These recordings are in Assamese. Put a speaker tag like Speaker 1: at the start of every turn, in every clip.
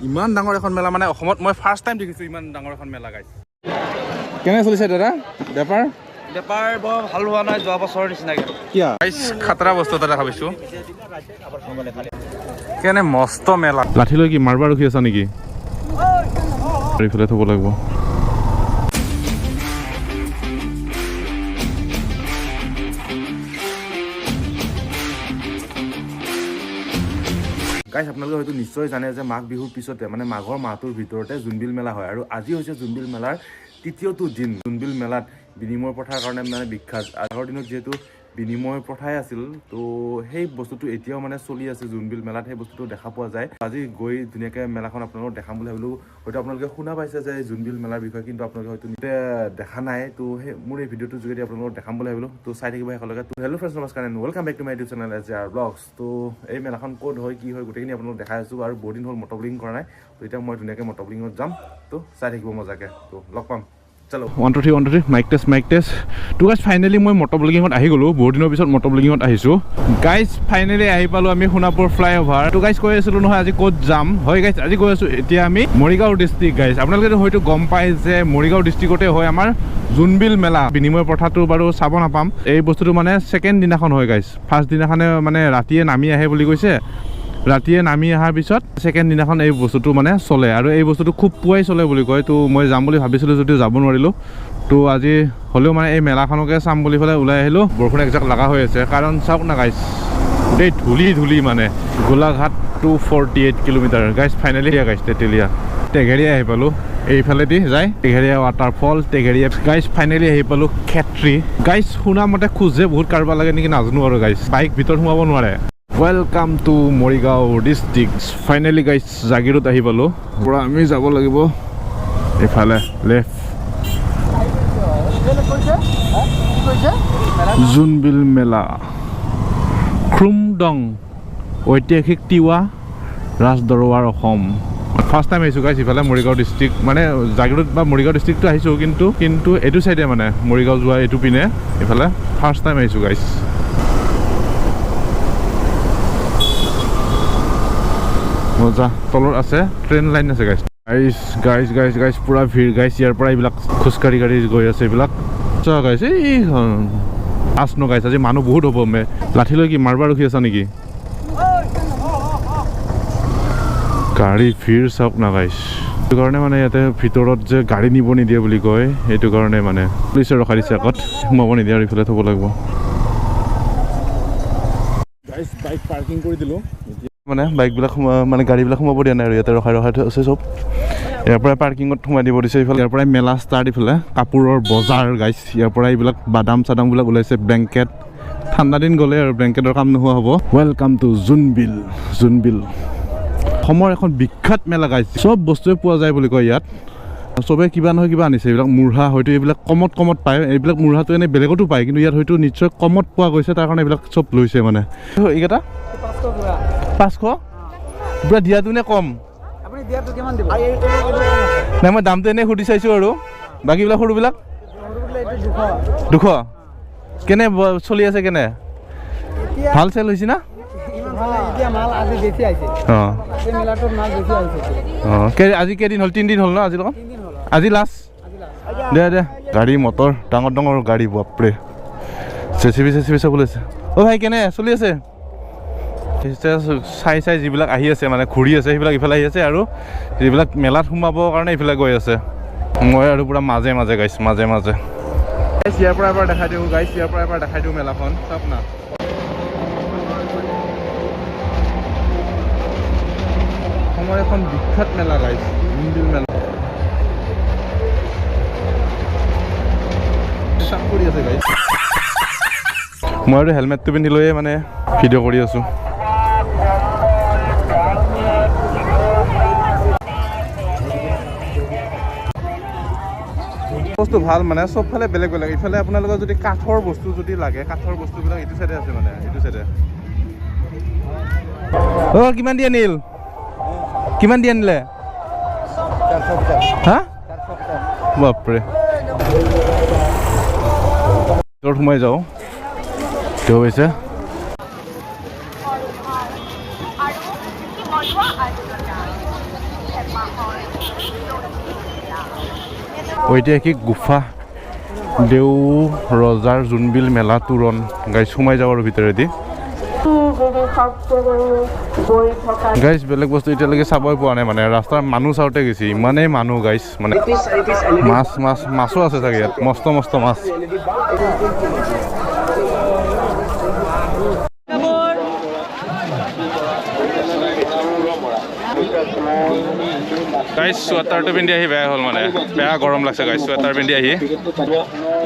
Speaker 1: ইমান ডাঙৰ এখন মেলা মানে অসমত মই ফাৰ্ষ্ট টাইম দেখিছোঁ ইমান ডাঙৰ এখন মেলা গাইছ কেনে চলিছে দাদা বেপাৰ
Speaker 2: বেপাৰ বৰ ভাল হোৱা নাই যোৱা বছৰৰ নিচিনাকৈ
Speaker 1: কিয় গাইছ খাতৰা বস্তু এটা দেখা পাইছোঁ কেনে মস্ত মেলা লাঠি লৈ কি মাৰবা ৰখি আছা নেকি এইফালে থ'ব লাগিব গাইছ আপোনালোকে হয়তো নিশ্চয় জানে যে মাঘ বিহুৰ পিছতে মানে মাঘৰ মাহটোৰ ভিতৰতে জোনবিল মেলা হয় আৰু আজি হৈছে জোনবিল মেলাৰ তৃতীয়টো দিন জোনবিল মেলাত বিনিময় প্ৰথাৰ কাৰণে মানে বিখ্যাত আগৰ দিনত যিহেতু বিনিময় প্ৰথাই আছিল তো সেই বস্তুটো এতিয়াও মানে চলি আছে জোনবিল মেলাত সেই বস্তুটো দেখা পোৱা যায় আজি গৈ ধুনীয়াকৈ মেলাখন আপোনালোকক দেখাম বুলি ভাবিলোঁ হয়তো আপোনালোকে শুনা পাইছে যে জোনবিল মেলাৰ বিষয়ে কিন্তু আপোনালোকে হয়তো দেখা নাই তো সেই মোৰ এই ভিডিঅ'টোৰ যোগেদি আপোনালোকক দেখাম বুলি ভাবিলোঁ তো চাই থাকিব একেলগে তো হেল্ল' ফ্ৰেণ্ডছ নমস্কাৰ and welcome back to my YouTube channel এজ আৰ ব্লগছ তো এই মেলাখন ক'ত হয় কি হয় গোটেইখিনি আপোনালোকক দেখাই আছোঁ আৰু বহুত দিন হ'ল মটব্লিং কৰা নাই তো এতিয়া মই ধুনীয়াকৈ মটব্লিঙত যাম তো চাই থাকিব মজাকৈ তো লগ পাম চলো 1 2 3 মাইক টেষ্ট তো গাইজ ফাইনেলি মই মটব্লগিঙত আহি গ'লোঁ বহুত দিনৰ পিছত মটব্লগিঙত আহিছোঁ গাইজ ফাইনেলি আহি পালোঁ আমি সোণাপুৰ ফ্লাইঅভাৰ তো গাইজ কৈ আছিলোঁ নহয় আজি ক'ত যাম হয় গাইজ আজি গৈ আছোঁ এতিয়া আমি মৰিগাঁও ডিষ্ট্ৰিক্ট গাইজ আপোনালোকে হয়তো গম পায় যে মৰিগাঁও ডিষ্ট্ৰিক্টতে হয় আমাৰ জোনবিল মেলা বিনিময় প্ৰথাটো বাৰু চাব নাপাম এই বস্তুটো মানে ছেকেণ্ড দিনাখন হয় গাইজ ফাৰ্ষ্ট দিনাখনে মানে ৰাতিয়ে নামি আহে বুলি কৈছে ৰাতিয়ে নামি অহাৰ পিছত ছেকেণ্ড দিনাখন এই বস্তুটো মানে চলে আৰু এই বস্তুটো খুব পুৱাই চলে বুলি কয় তো মই যাম বুলি ভাবিছিলোঁ যদিও যাব নোৱাৰিলোঁ তো আজি হ'লেও মানে এই মেলাখনকে চাম বুলি পেলাই ওলাই আহিলোঁ বৰষুণ একজাক লগা হৈ আছে কাৰণ চাওক না গাইজ গোটেই ধূলি মানে Golaghat to 48 kilometre guys finally guys Tetelia Tegheria আহি পালোঁ এইফালেদি যায় Tegheria waterfall Tegheria guys finally আহি পালোঁ খেত্ৰী গাইজ শুনা মতে খোজে বহুত কাৰোবাৰ লাগে নেকি নাজানো আৰু গাইজ বাইক ভিতৰত সোমাব নোৱাৰে welcome to Morigaon district finally guys Jagiroad আহি পালোঁ পৰা আমি যাব লাগিব এইফালে লেফ্ট জোনবিল মেলা ক্ৰুমডং ঐতিহাসিক তিৱা ৰাজদৰবাৰ অসম ফাৰ্ষ্ট টাইম আহিছোঁ গাইজ ইফালে মৰিগাঁও ডিষ্ট্ৰিক্ট মানে জাগিৰোড বা মৰিগাঁও ডিষ্ট্ৰিক্টটো আহিছোঁ কিন্তু এইটো চাইডে মানে মৰিগাঁও যোৱা এইটো পিনে এইফালে ফাৰ্ষ্ট টাইম আহিছোঁ গাইজ মজা তলত আছে ট্ৰেইন লাইন আছে গাইজ পুৰা ভিৰ গাইজ ইয়াৰ পৰা এইবিলাক খোজকাঢ়ি গৈ আছে এইবিলাক গাইজ এই আছ ন গাইজ আজি মানুহ বহুত হ'ব মে লাঠি লৈ কি মাৰবা ৰখি আছা নেকি গাড়ী ভিৰ চাওক না গাইজ সেইটো কাৰণে মানে ইয়াতে ভিতৰত যে গাড়ী নিব নিদিয়ে বুলি কয় সেইটো কাৰণে মানে পুলিচে ৰখাই দিছে আগত সোমাব নিদিয়ে আৰু ইফালে থ'ব লাগিব গাইজ বাইক পাৰ্কিং কৰি দিলোঁ মানে বাইকবিলাক মানে গাড়ীবিলাক সোমাব দিয়া নাই আৰু ইয়াতে ৰখাই আছে চব ইয়াৰ পৰাই পাৰ্কিঙত সোমাই দিব দিছে এইফালে ইয়াৰ পৰাই মেলা ষ্টাৰ্ট ইফালে কাপোৰৰ বজাৰ গাইছ ইয়াৰ পৰা এইবিলাক বাদাম চাদামবিলাক ওলাইছে ব্লেংকেট ঠাণ্ডা দিন গ'লে আৰু ব্লেংকেটৰ কাম নোহোৱা হ'ব ৱেলকাম টু জোনবিল অসমৰ এখন বিখ্যাত মেলা গাইছ চব বস্তুৱে পোৱা যায় বুলি কয় ইয়াত চবে কিবা নহয় কিবা আনিছে এইবিলাক মুঢ়া হয়তো এইবিলাক কমত পায় এইবিলাক মুঢ়াটো এনেই বেলেগতো পায় কিন্তু ইয়াত হয়তো নিশ্চয় কমত পোৱা গৈছে তাৰ কাৰণে এইবিলাক চব লৈছে মানে এইকেইটা 500 পুৰা দিয়াটো নে কম নাই মই দামটো এনেই সুধি চাইছোঁ আৰু বাকীবিলাক সৰুবিলাক 200 কেনে চলি আছে কেনে ভাল চেল হৈছে না আজি কেইদিন হ'ল 3 দিন হ'ল ন আজি লগত আজি লাষ্ট দে গাড়ী মটৰ ডাঙৰ গাড়ী বাপৰে চেচিবি চব ওলাইছে ভাই কেনে চলি আছে চাই যিবিলাক আহি আছে মানে ঘূৰি আছে সেইবিলাক ইফালে আহি আছে আৰু যিবিলাক মেলাত সোমাবৰ কাৰণে ইফালে গৈ আছে মই আৰু পুৰা মাজে গাইছ মাজে ইয়াৰ পৰা এবাৰ দেখাই দিওঁ গাইছ ইয়াৰ পৰা এবাৰ দেখাই দিওঁ মেলাখন চাওক না অসমৰ এখন বিখ্যাত মেলা গাইছ জোনবিল মেলা চাপ কৰি আছে গাইছ মই আৰু হেলমেটটো পিন্ধি লৈয়ে মানে ভিডিঅ' কৰি আছোঁ বস্তু ভাল মানে চবফালে বেলেগ ইফালে আপোনালোকৰ যদি কাঠৰ বস্তু যদি লাগে কাঠৰ বস্তুবিলাক এইটো চাইডে আছে মানে এইটো চাইডে কিমান দি আনিল কিমান দি আনিলে হা বাপৰে ভিতৰত সোমাই যাওঁ কিয় হৈছে ঐতিহাসিক গুফা দেও ৰজাৰ জোনবিল মেলা তোৰণ গাইজ সোমাই যাওঁ আৰু ভিতৰেদি গাইজ বেলেগ বস্তু এতিয়ালৈকে চাবই পোৱা নাই মানে ৰাস্তাৰ মানুহ চাওঁতে গৈছে ইমানেই মানুহ গাইজ মানে মাছো আছে চাগে ইয়াত মস্ত মস্ত মাছ গাইজ চুৱেটাৰটো পিন্ধি আহি বেয়া হ'ল মানে বেয়া গৰম লাগছে গাইজ চুৱেটাৰ পিন্ধি আহি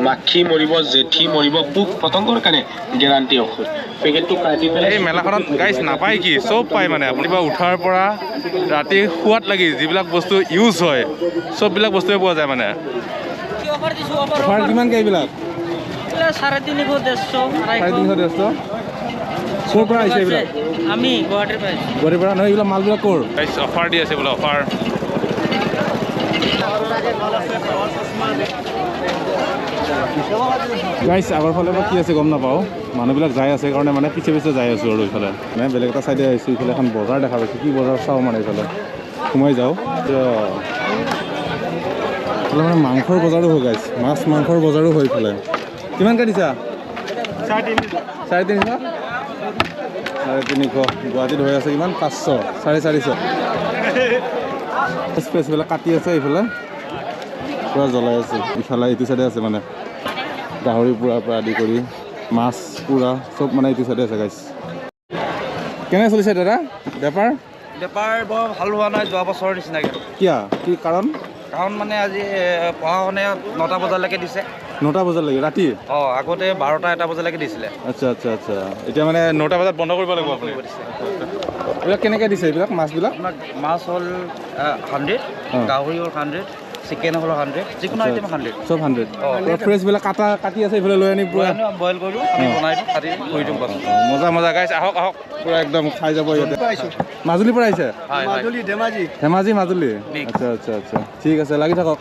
Speaker 3: মাখি মৰিব জেঠি মৰিব পোক পতংগৰ কাৰণে গেৰাণ্টি ঔষধ পেকেটটো কাটি পেলাই
Speaker 1: এই মেলাখনত গাইজ নাপায় কি চব পায় মানে আপুনি বা উঠাৰ পৰা ৰাতি শোৱাত লাগি যিবিলাক বস্তু ইউজ হয় চববিলাক বস্তুৱে পোৱা যায় মানে কিমানকৈ এইবিলাক 350-150 ক'ৰ পৰা আহিছে এইবিলাক
Speaker 2: আমি গুৱাহাটীৰ
Speaker 1: পৰা নহয় এইবিলাক মালবিলাক ক'ৰ অফাৰ দি আছে বোলে অফাৰ গাইজ আগৰ ফালে বা কি আছে গম নাপাওঁ মানুহবিলাক যাই আছে কাৰণে মানে পিছে যাই আছোঁ আৰু এইফালে মানে বেলেগ এটা চাইডে আহিছোঁ এইফালে এখন বজাৰ দেখা পাইছোঁ কি বজাৰ চাওঁ মানে এইফালে সোমাই যাওঁ এইফালে মানে মাংসৰ বজাৰো হয় গাইজ মাছ মাংসৰ বজাৰো হয় এইফালে কিমানকৈ দিছা 350 গুৱাহাটীত হৈ আছে কিমান 500 450 স্পেচবিলাক কাটি আছে এইফালে পূৰা জ্বলাই আছে ইফালে এইটো চাইডে আছে মানে গাহৰি পোৰাৰ পৰা আদি কৰি মাছ পোৰা চব মানে এইটো চাইডে আছে গাইজ কেনে চলিছে দাদা বেপাৰ
Speaker 2: বৰ ভাল হোৱা নাই যোৱা বছৰৰ নিচিনাকৈ
Speaker 1: কিয় কি কাৰণ
Speaker 2: মানে আজি পঢ়া শুনা 9টা বজালৈকে দিছে
Speaker 1: 9টা বজালৈকে ৰাতি
Speaker 2: আগতে 12টা-1টা বজালৈকে দিছিলে
Speaker 1: আচ্ছা এতিয়া মানে 9টা বজাত বন্ধ কৰিব লাগিব আপুনি এইবিলাক কেনেকৈ দিছে এইবিলাক মাছবিলাক
Speaker 2: মাছ হ'ল 100 গাহৰি হ'ল 100 চিকেন হ'ল 100 যিকোনো আইটেম 100
Speaker 1: চব 100 ফ্ৰেছবিলাক কাটি আছে এইফালে লৈ আনি পূৰা
Speaker 2: বইল কৰিলোঁ আমি বনাই দিওঁ কাটি কৰি দিওঁ বস্তু
Speaker 1: মজা গাইছ আহক পূৰা একদম খাই যাব ইয়াতে মাজুলীৰ পৰা আহিছে ধেমাজি মাজুলী আচ্ছা ঠিক আছে লাগি থাকক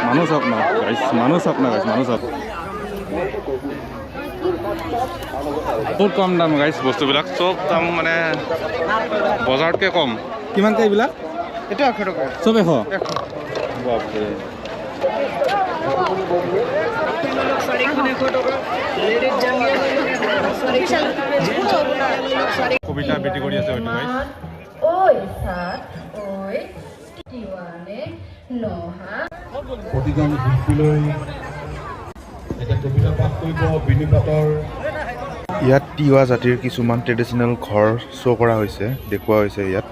Speaker 1: মানুহ চাওক না গাইছ মানুহ চাওক বহুত কম দাম গাইছ বস্তুবিলাক চব দাম মানে বজাৰতকৈ কম কিমানকৈ এইবিলাক
Speaker 2: এইটো 100 টকা
Speaker 1: চব 100 বাপৰে কবিতা বেটি কৰি আছে হয়তো গাইছ
Speaker 4: প্ৰতিজন শিল্পীলৈ এটা কবিতা পাঠ কৰিব বিনুপাতৰ
Speaker 1: ইয়াত তিৱা জাতিৰ কিছুমান ট্ৰেডিশ্যনেল ঘৰ শ্ব' কৰা হৈছে দেখুওৱা হৈছে ইয়াত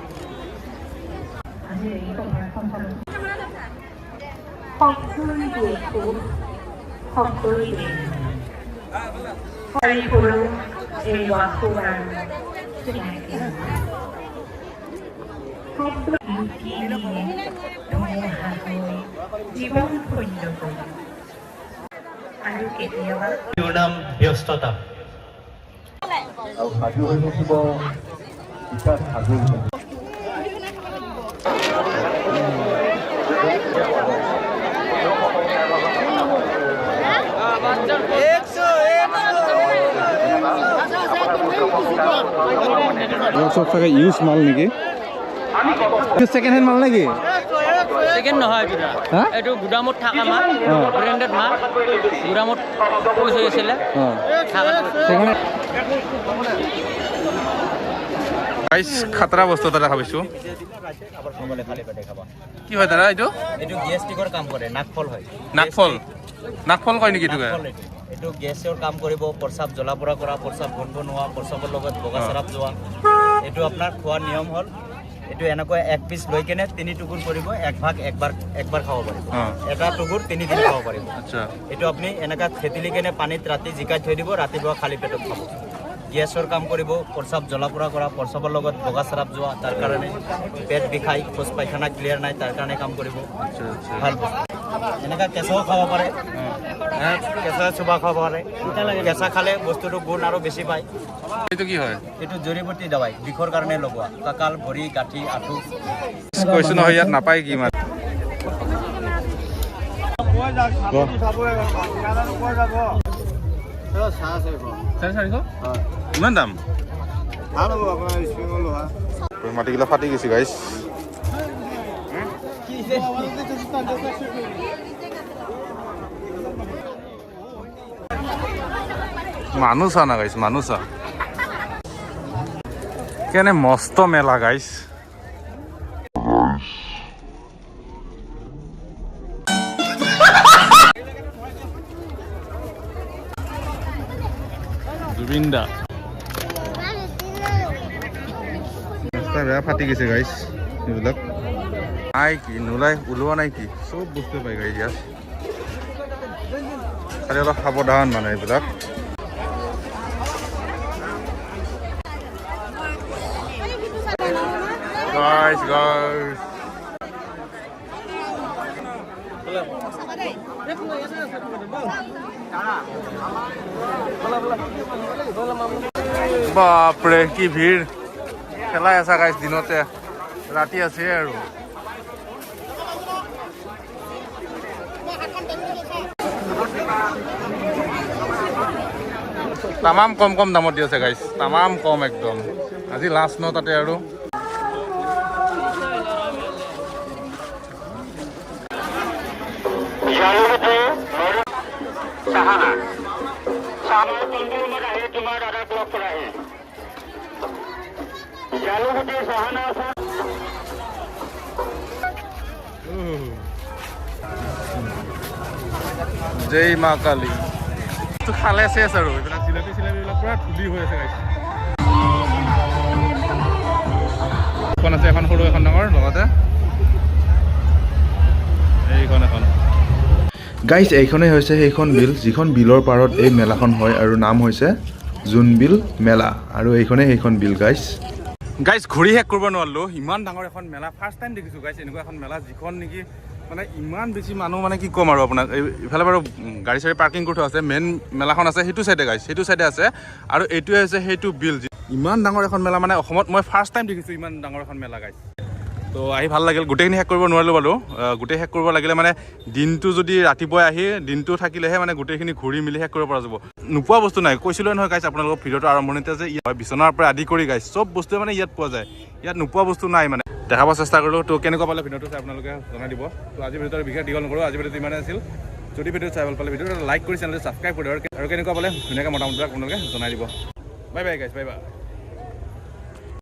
Speaker 4: নাম ব্যস্ততা আৰু সাজু হৈ থাকিব বিকাশ সাজু
Speaker 1: চব চাগে ইউজ মাল নেকি ছেকেণ্ড হেণ্ড মাল নেকি
Speaker 2: সেকেন্ড নহয় এইটো গুদামত থকা মাল ব্ৰেণ্ডেড মাল গুদামত পইচা হৈছিলে
Speaker 1: খাতৰা বস্তু এটা দেখা পাইছোঁ কি হয় দাদা এইটো
Speaker 2: গেষ্টিকৰ কাম কৰে
Speaker 1: নাকফল কয় নেকি
Speaker 2: এইটো গেছৰ কাম কৰিব প্ৰস্ৰাৱ জ্বলা পোৰা কৰা প্ৰস্ৰাৱ বনোৱা প্ৰস্ৰাৱৰ লগত বগা চাৰাপ যোৱা এইটো আপোনাৰ খোৱাৰ নিয়ম হ'ল এইটো এনেকৈ 1 পিচ লৈ কেনে 3 টুকুৰ কৰিব একবাৰ খাব পাৰিব এটা টুকুৰ 3 দিন খাব পাৰিব এইটো আপুনি এনেকা থেতিলি কেনে পানীত ৰাতি জিকাই থৈ দিব ৰাতিপুৱা খালী পেটত খাব গেছৰ কাম কৰিব প্ৰস্ৰাৱ জ্বলা পোৰা কৰা প্ৰস্ৰাৱৰ লগত বগা চাৰাপ যোৱা তাৰ কাৰণে পেট বিষাই শৌচ পায়খানা ক্লিয়াৰ নাই তাৰ কাৰণে কাম কৰিব ভাল বস্তু এনেকা কেঁচাও খাব পাৰে কেঁচা চোবা খাব পাৰে কেঁচা খালে বস্তুটো গুণ আৰু বেছি পায়
Speaker 1: এইটো কি হয়
Speaker 2: এইটো জড়িবুটি দাৱাই বিষৰ কাৰণে লগোৱা কঁকাল ভৰি গাঁঠি আঁঠু
Speaker 1: কৈছোঁ নহয় ইয়াত নাপায় কি মানে ইমান দাম মাটিগিলা ফাটি গৈছে গাইছ
Speaker 5: মানুহ চা না গাইছ মানুহ চা কেনে মস্ত মেলা গাইছ জুবিন দা ৰাস্তা বেয়া ফাটি গৈছে গাইছ এইবিলাক নাই কি নোলাই ওলোৱা নাই কি চব বস্তু পাই গাইছ ইয়াত খালি অলপ সাৱধান মানে এইবিলাক guys বাপৰে কি ভিৰ খেলাই আছা গাইছ দিনতে ৰাতি আছে আৰু তামাম কম কম দামত দি আছে গাইছ তামাম কম একদম আজি লাষ্ট ন তাতে আৰু জয় মা কালী খালে চেচ আৰু এইবিলাক জিলাপি চিলাপিবিলাক পুৰা ধূলি হৈ আছে গাইছ এখন আছে এখন সৰু এখন ডাঙৰ লগতে এইখন এখন
Speaker 1: গাইজ এইখনেই হৈছে সেইখন বিল যিখন বিলৰ পাৰত এই মেলাখন হয় আৰু নাম হৈছে জোনবিল মেলা আৰু এইখনেই সেইখন বিল গাইজ
Speaker 5: গাইজ ঘূৰি শেষ কৰিব নোৱাৰিলোঁ ইমান ডাঙৰ এখন মেলা ফাৰ্ষ্ট টাইম দেখিছোঁ গাইজ এনেকুৱা এখন মেলা যিখন নেকি মানে ইমান বেছি মানুহ মানে কি ক'ম আৰু আপোনাক ইফালে বাৰু গাড়ী চাড়ী পাৰ্কিং কৰি থোৱা আছে মেইন মেলাখন আছে সেইটো চাইডে গাইজ সেইটো চাইডে আছে আৰু এইটোৱে হৈছে সেইটো বিল ইমান ডাঙৰ এখন মেলা মানে অসমত মই ফাৰ্ষ্ট টাইম দেখিছোঁ ইমান ডাঙৰ এখন মেলা গাইজ তো আহি ভাল লাগিল গোটেইখিনি শেষ কৰিব নোৱাৰিলোঁ বাৰু গোটেই শেষ কৰিব লাগিলে মানে দিনটো যদি ৰাতিপুৱাই আহি দিনটো থাকিলেহে মানে গোটেইখিনি ঘূৰি মেলি শেষ কৰিব পৰা যাব নোপোৱা বস্তু নাই কৈছিলোঁ নহয় গাইছ আপোনালোকৰ ভিডিঅ'টো আৰম্ভণিতে যে ইয়াত বিচনাৰ পৰা আদি কৰি গাইছ চব বস্তুৱে মানে ইয়াত পোৱা যায় ইয়াত নোপোৱা বস্তু নাই মানে দেখাব চেষ্টা কৰিলোঁ তো কেনেকুৱা পালে ভিডিঅ'টো চাই আপোনালোকে জনাই দিব তো আজি ভিডিঅ'টো বিশেষ দীঘল নকৰোঁ আজি ভিডিঅ'টো ইমানে আছিল যদি ভিডিঅ'টো চাই ভাল পালে ভিডিঅ'টো লাইক কৰি চেনেলটো ছাবস্ক্ৰাইব কৰি আৰু কেনেকুৱা পালে ধুনীয়াকৈ মতামতবিলাক আপোনালোকে জনাই দিব বাই বাই গাইছ বাই বাই